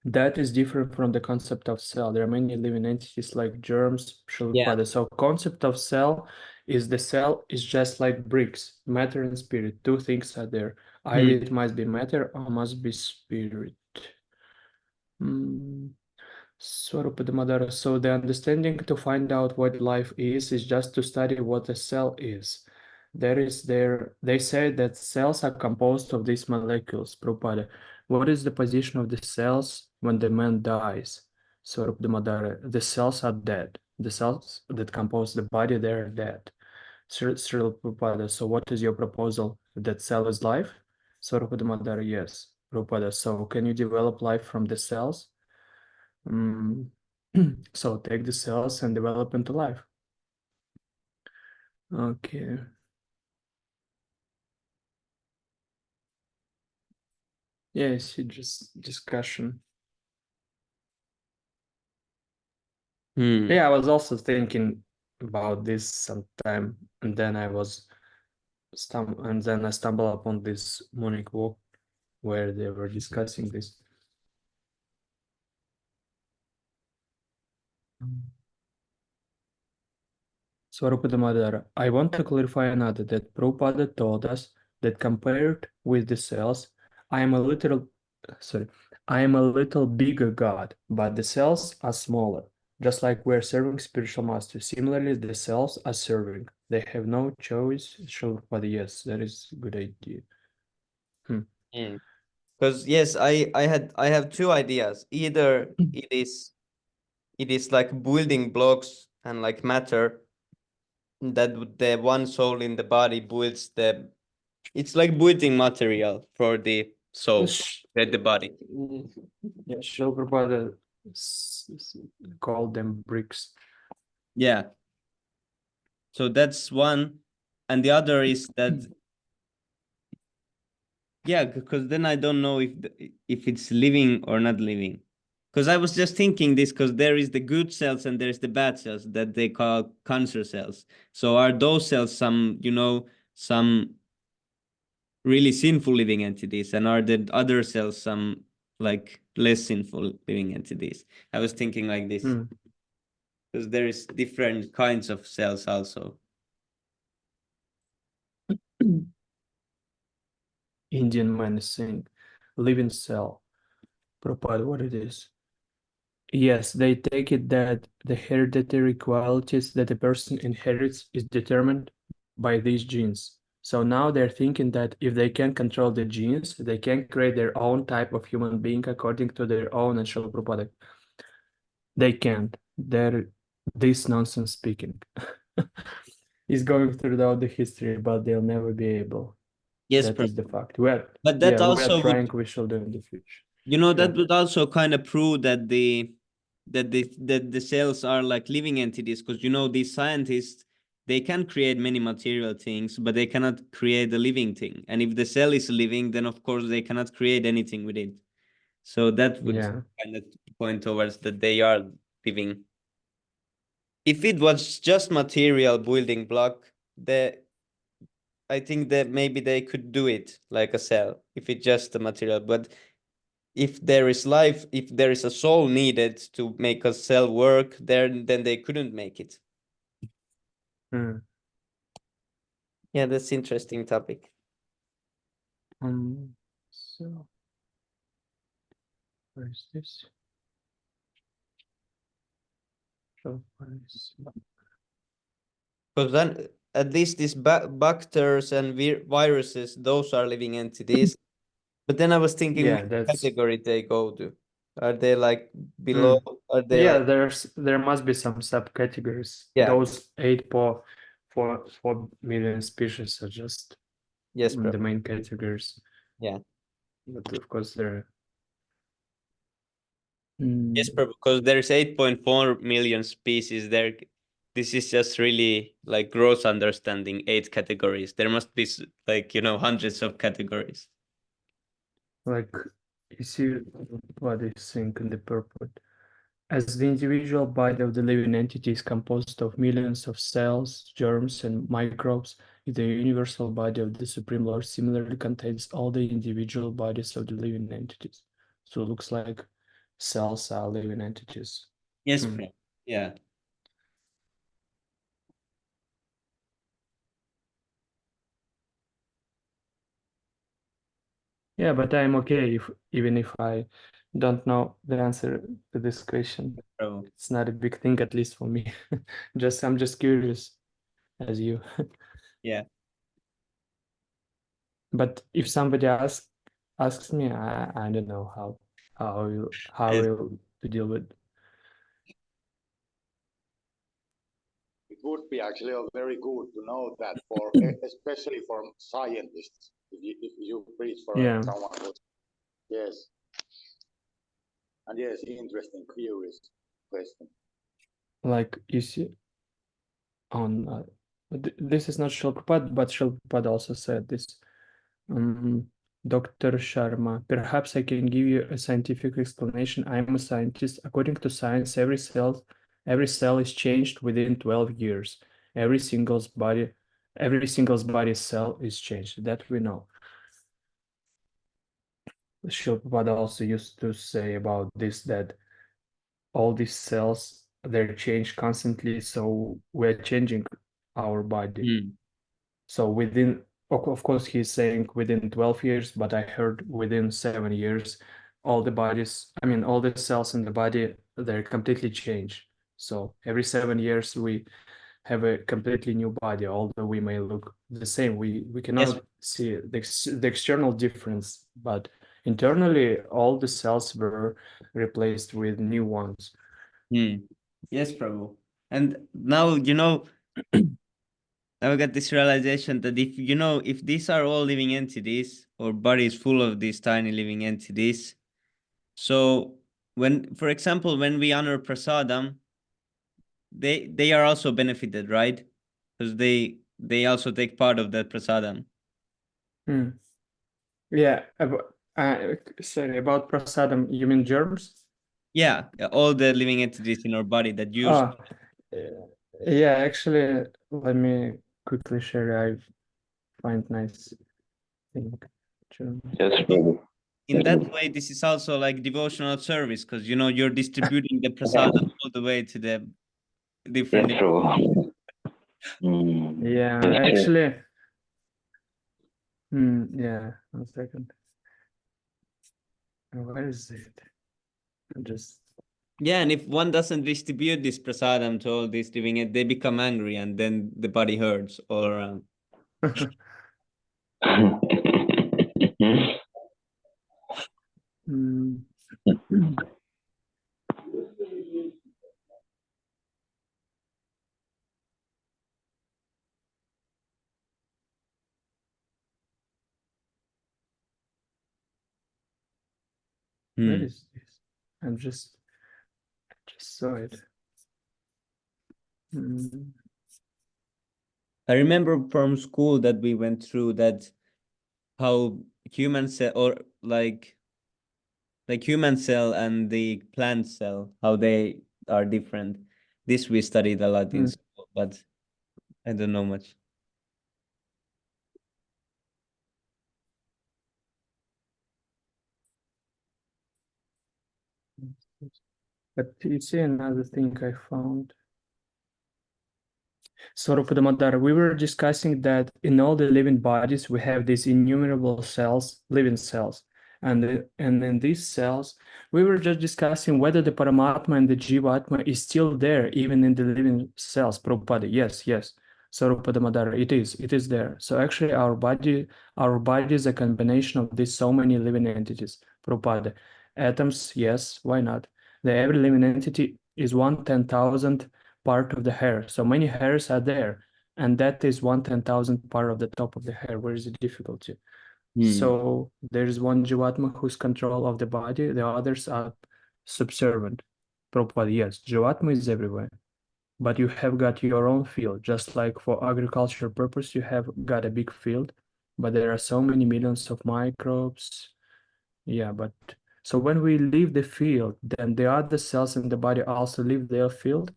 That is different from the concept of cell. There are many living entities like germs, Yeah. Srila. So concept of cell is the cell is just like bricks, matter and spirit. Two things are there. Either it must be matter or must be spirit. Swarupadhammadara. So the understanding to find out what life is just to study what a cell is. They say that cells are composed of these molecules. Prabhupada, what is the position of the cells when the man dies? Swarupadhammadara, the cells are dead. The cells that compose the body, they're dead. Srila Prabhupada, so what is your proposal? That cell is life? Swarupadhammadara, yes. Prabhupada, so can you develop life from the cells? So take the cells and develop into life. Okay. Yes, just discussion. Yeah, I was also thinking about this sometime, and then I stumbled upon this morning walk where they were discussing this. Swarupadhammadara, I want to clarify another that Prabhupada told us that compared with the cells, I am a little bigger God, but the cells are smaller. Just like we're serving spiritual masters. Similarly, the cells are serving. They have no choice. But yes, that is a good idea. Because yes, I have two ideas. Either it is like building blocks and like matter, that the one soul in the body builds it's like building material for the soul, the body. Yeah, Srila Prabhupada called them bricks. Yeah. So that's one. And the other is that, yeah, because then I don't know if it's living or not living. Because I was just thinking this, because there is the good cells and there's the bad cells that they call cancer cells. So are those cells some really sinful living entities, and are the other cells some like less sinful living entities? I was thinking like this, because there is different kinds of cells also. Indian man is saying, living cell. Prabhupada, what it is? Yes, they take it that the hereditary qualities that a person inherits is determined by these genes. So now they're thinking that if they can control the genes, they can create their own type of human being according to their own and Srila Prabhupada. They can't. They're this nonsense speaking. Is going throughout the history, but they'll never be able. Yes, That is the fact. but that we are also trying, would, we shall do in the future. that would also kind of prove that the cells are like living entities, because these scientists, they can create many material things, but they cannot create a living thing. And if the cell is living, then of course they cannot create anything with it. So that would kind of point towards that they are living. If it was just material building block, I think that maybe they could do it like a cell if it's just a material. But if there is life, if there is a soul needed to make a cell work, then they couldn't make it. Hmm. Yeah, that's interesting topic. So where is this? So where is- Because then at least these bacteria and viruses, those are living entities. But then I was thinking Yeah, which that's category they go to. Are they like below? Are they yeah. like There must be some subcategories. Yeah. Those 4 million species are just yes, the bro. main categories. Yeah. But of course there. Yes, bro, because there's 8.4 million species there. This is just really like gross understanding 8 categories. There must be like, hundreds of categories. Like you see what is saying in the purport. As the individual body of the living entity is composed of millions of cells, germs, and microbes, the universal body of the Supreme Lord similarly contains all the individual bodies of the living entities. So it looks like cells are living entities. Yes, Hmm. bro. Yeah. Yeah, but I'm okay even if I don't know the answer to this question. Bro. It's not a big thing, at least for me. I'm just curious as you. Yeah. But if somebody asks me, I don't know how Yes. to deal with. It would be actually very good to know that for especially for scientists, if you preach for Yeah. someone who, yes, and yes, interesting, curious question. Like you see on this is not Shilpad, but Shilpad also said this. Dr. Sharma, perhaps I can give you a scientific explanation. I am a scientist. According to science, every cell is changed within 12 years. Every single's body cell is changed. That we know. Shilpad also used to say about this that all these cells they're changed constantly, so we're changing our body. Mm. So of course, he's saying within 12 years, but I heard within 7 years, all the cells in the body, they're completely changed. So every 7 years, we have a completely new body, although we may look the same. We Yes. cannot see the external difference, but internally, all the cells were replaced with new ones. Yes, bro. And now, I got this realization that if these are all living entities or bodies full of these tiny living entities, so for example, when we honor prasadam, they are also benefited, right? Because they also take part of that prasadam. Hmm. Yeah, sorry, about prasadam, you mean germs? Yeah, all the living entities in our body that use. Oh, yeah, actually, let me quickly share. I find nice thing. Germs. Yes, Prabhu. In that way, this is also like devotional service because you're distributing the prasadam all the way to the different. Yes, Prabhu. Yeah, Yes, true. actually, yeah, 1 second. Where is it? Just Yeah, and if one doesn't distribute this prasadam to all these living it, they become angry and then the body hurts all around. mm. Where is this? I just saw it. I remember from school that we went through that how human cell or like human cell and the plant cell, how they are different. This we studied a lot in school, but I don't know much. But you see another thing I found. Swarupadamodara, we were discussing that in all the living bodies we have these innumerable cells, living cells, and in these cells we were just discussing whether the Paramatma and the Jivatma is still there even in the living cells. Prabhupada, yes. Swarupadamodara, it is there. So actually our body is a combination of these so many living entities. Prabhupada, atoms, yes, why not? The every living entity is 1/10,000 part of the hair. So many hairs are there, and that is 1/10,000 part of the top of the hair. Where is the difficulty? So there is one Jivatma who's control of the body, the others are subservient. Prabhupada, yes, Jivatma is everywhere, but you have got your own field. Just like for agricultural purpose, you have got a big field, but there are so many millions of microbes. Yeah, but so when we leave the field, then the other cells in the body also leave their field.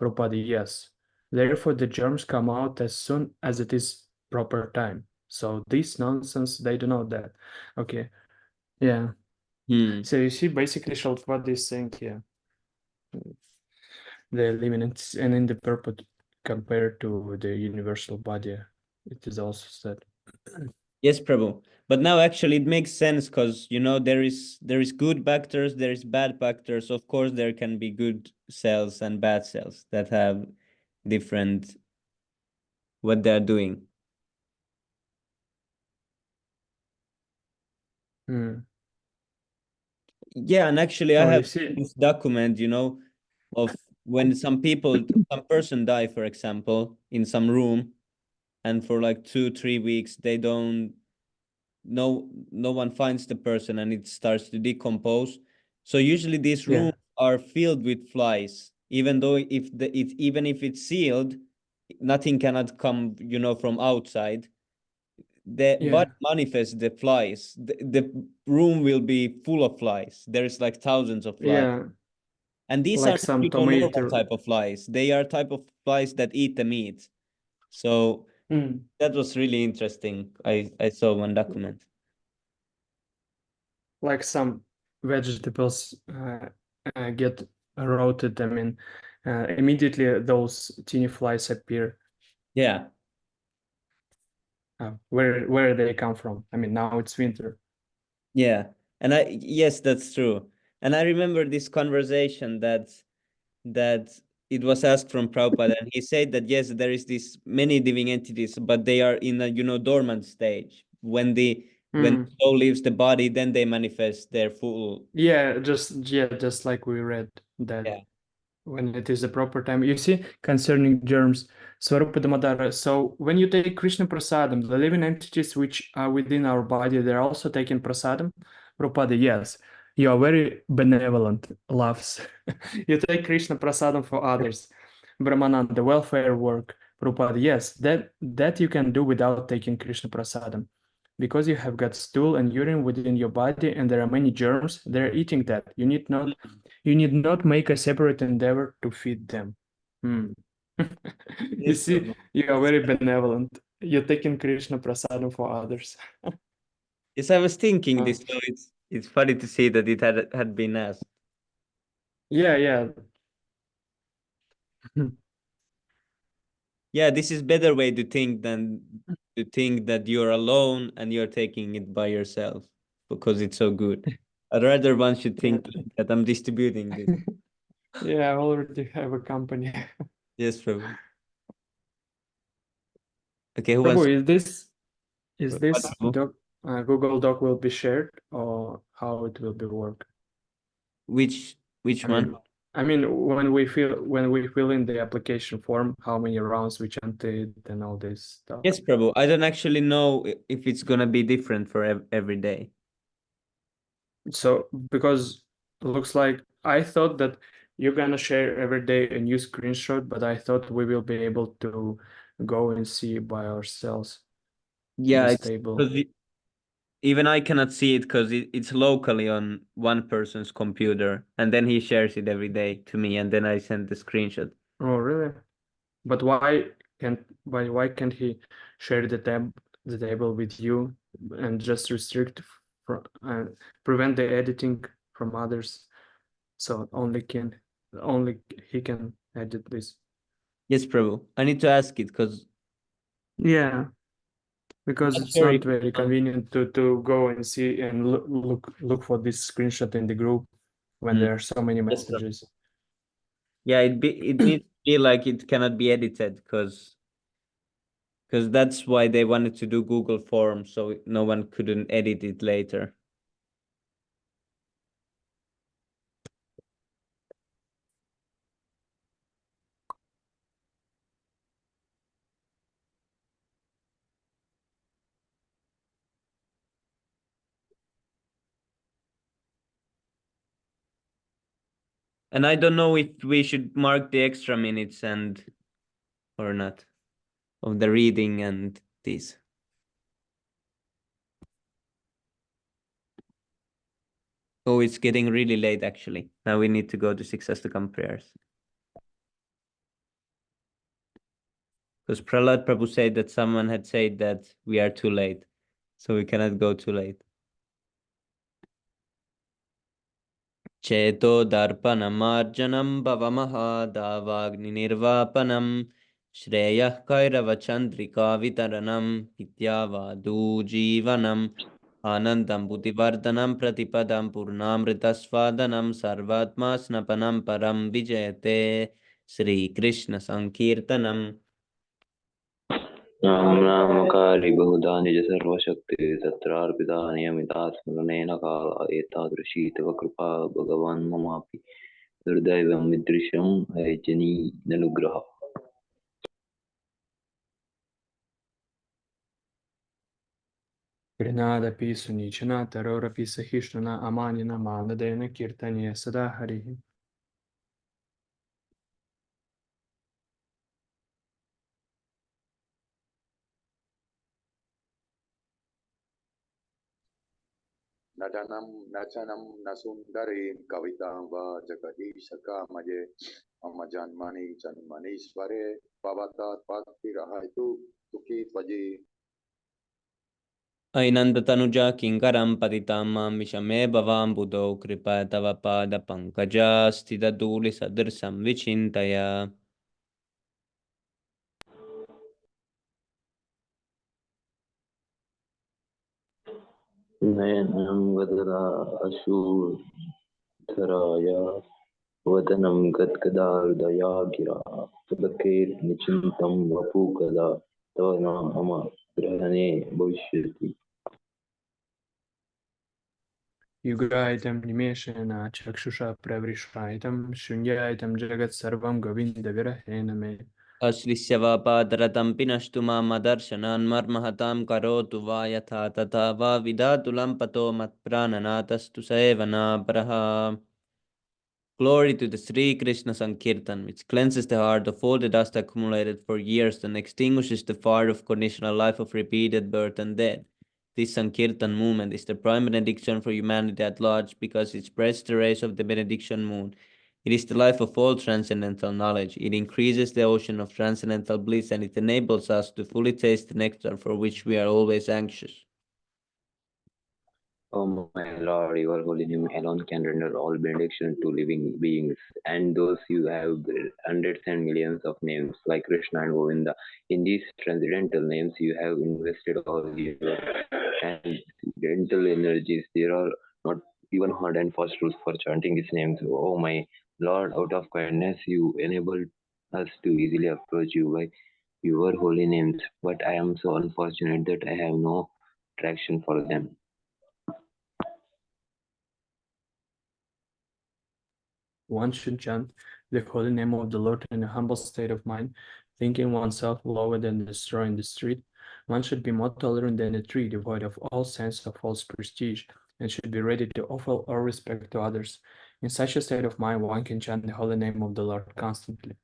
Prabhupada, yes. Therefore, the germs come out as soon as it is proper time. So this nonsense, they don't know that. Okay, yeah. So you see, basically, Shaltvad is saying here, the eliminates and in the purport compared to the universal body, it is also said. Yes, Prabhu. But now actually it makes sense because there is good factors, there is bad factors. Of course, there can be good cells and bad cells that have different what they're doing. Yeah, and actually I Oh, you have see, this document, of when some person die, for example, in some room, and for like 2-3 weeks they don't no one finds the person and it starts to decompose. So usually these yeah, rooms are filled with flies, even though even if it's sealed, nothing cannot come, from outside. The yeah, body manifests the flies. The room will be full of flies. There's like thousands of flies. yeah, And these are like not, some normal tomato. type of flies. They are type of flies that eat the meat. So that was really interesting. I saw one document. Like some vegetables get rotted. I mean, immediately those teeny flies appear. Yeah. Where they come from? I mean, now it's winter. Yeah. And yes, that's true. And I remember this conversation that it was asked from Prabhupada, and he said that yes, there is this many living entities, but they are in a dormant stage. When the soul leaves the body, then they manifest their full. Yeah, just like we read that. Yeah. When it is the proper time. You see, concerning germs, Swarupadamodara. So when you take Krishna Prasadam, the living entities which are within our body, they're also taking Prasadam. Prabhupada, yes, you are very benevolent, loves. You take Krishna Prasadam for others. Brahmananda, the welfare work. Prabhupada, yes, that you can do without taking Krishna Prasadam. Because you have got stool and urine within your body and there are many germs, they're eating that. You need not make a separate endeavor to feed them. You Yes, see, Prabhu. you are very benevolent. You're taking Krishna Prasadam for others. Yes, I was thinking Uh, this, so it's funny to see that it had been asked. yeah. Yeah, this is better way to think than to think that you're alone and you're taking it by yourself because it's so good. I'd rather one should think that I'm distributing this. Yeah, I already have a company. Yes, Prabhu. Okay, who wants Prabhu, is what, this Prabhu? doc Google Doc will be shared or how it will be work? Which I one? mean, when we fill in the application form, how many rounds we chanted and all this stuff. Yes, Prabhu. I don't actually know if it's gonna be different for every day. So because it looks like I thought that you're gonna share every day a new screenshot, but I thought we will be able to go and see by ourselves Yeah, this it's table. because even I cannot see it because it's locally on one person's computer, and then he shares it every day to me, and then I send the screenshot. Oh, really? But why can't he share the table with you and just restrict from prevent the editing from others? So only he can edit this. Yes, Prabhu. I need to ask it because Yeah, because not it's sure not if very convenient to go and see and look for this screenshot in the group when Hmm. there are so many Yes, Prabhu. messages. Yeah, it needs to be like it cannot be edited because that's why they wanted to do Google Forms so no one couldn't edit it later. And I don't know if we should mark the extra minutes and or not of the reading and this. Oh, it's getting really late actually. Now we need to go to 6 Astakam prayers. Because Prahlad Prabhu said that someone had said that we are too late. So we cannot go too late. Cheto darpanamarjanam bhavamaha davagni nirvapanam Shreyah kairava chandrika vitaranam Hityavadu jivanam Anandam buddhivardhanam pratipadam purnamritasvadanam sarvatma snapanam param vijayate Sri Krishna Sankirtanam. Ram नामकारि बहुधा निज सर्वशक्ति तत्रार्पिता नियमिता स्मरणेन काला एतादृशी तव कृपा भगवान् ममापि दुर्दैवं मीदृशं हयजनीननुग्रहः Grinadapi sunichana tarorapi sahishnana amanina manadena kirtaniya sada harihi. Nadanam Nachanam Nasundarin Kavitam Va Jagadishaka Maje Amajanmani Janmanisware Pavatat Bhakti Rahaitu Tuki Tvaji. Ainandatanuja kinkaram patitam mam vishame bhavam buddho kripa tava pada pankaja stida duli sadrsam vichintaya. नयनं वदना अश्रुधराय वदनं गद्गदाहृदया गिरा पुलकेर्निचिन्तं वपुकदा तव नाम ग्रहणे भविष्यति Yugraitam nimeshana chakshusha pravrishaitam shunyaitam jagat sarvam govinda virahena me. Aslisya padaratam pinashtu madarshanan marmahatam karotu va yatha tatha va vidatulam pato matprananatastu sevana praha. Glory to the Sri Krishna Sankirtan, which cleanses the heart of all the dust accumulated for years and extinguishes the fire of conditional life of repeated birth and death. This Sankirtan movement is the prime benediction for humanity at large because it spreads the rays of the benediction moon. It is the life of all transcendental knowledge. It increases the ocean of transcendental bliss and it enables us to fully taste the nectar for which we are always anxious. O my Lord, your holy name alone can render all benediction to living beings, and those you have hundreds and millions of names like Krishna and Govinda. In these transcendental names, you have invested all your transcendental energies. There are not even hard and fast rules for chanting these names. Oh my Lord, out of kindness, you enable us to easily approach you by your holy names, but I am so unfortunate that I have no attraction for them. One should chant the holy name of the Lord in a humble state of mind, thinking oneself lower than the straw in the street. One should be more tolerant than a tree, devoid of all sense of false prestige, and should be ready to offer all respect to others. In such a state of mind, one can chant the holy name of the Lord constantly.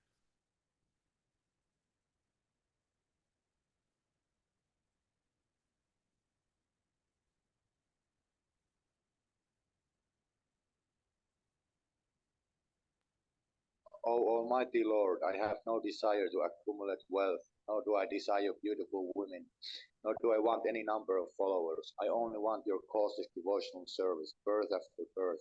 O Almighty Lord, I have no desire to accumulate wealth, nor do I desire beautiful women, nor do I want any number of followers. I only want your causeless devotional service, birth after birth.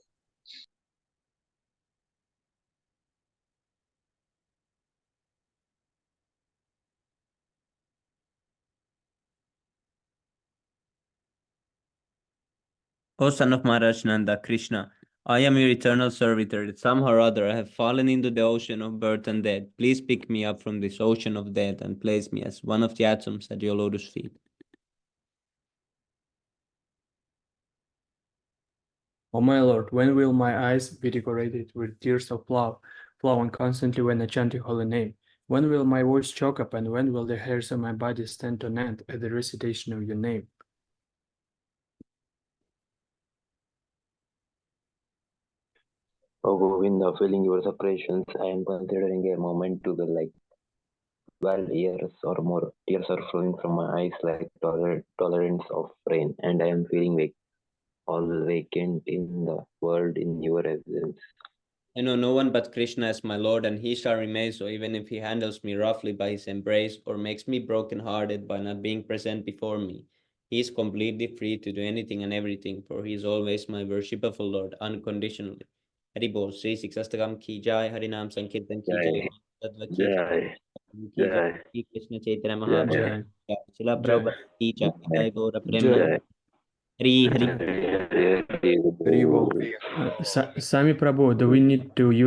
O son of Maharaj Nanda, Krishna, I am your eternal servitor. Somehow or other I have fallen into the ocean of birth and death. Please pick me up from this ocean of death and place me as one of the atoms at your lotus feet. O my Lord, when will my eyes be decorated with tears of love, flowing constantly when I chant your holy name? When will my voice choke up, and when will the hairs on my body stand on end at the recitation of your name? O Govinda, feeling your separations, I am considering a moment to the like 12 years or more. Tears are flowing from my eyes like tolerance of rain, and I am feeling all vacant in the world in your absence. I know no one but Krishna as my Lord, and he shall remain so even if he handles me roughly by his embrace or makes me broken-hearted by not being present before me. He is completely free to do anything and everything, for he is always my worshipful Lord, unconditionally. Hari Bol, Sri Siksastakam ki jai, Harinam Sankirtan ki jai, Tattva ki jai, ki jai, Shri Krishna Chaitanya Mahaprabhu, Jai, Srila Jai, Prabhupada ki jai, Jai Gaura Jai, Premanand, Hari Hari. Hari Bol. Sami Prabhu, do we need to use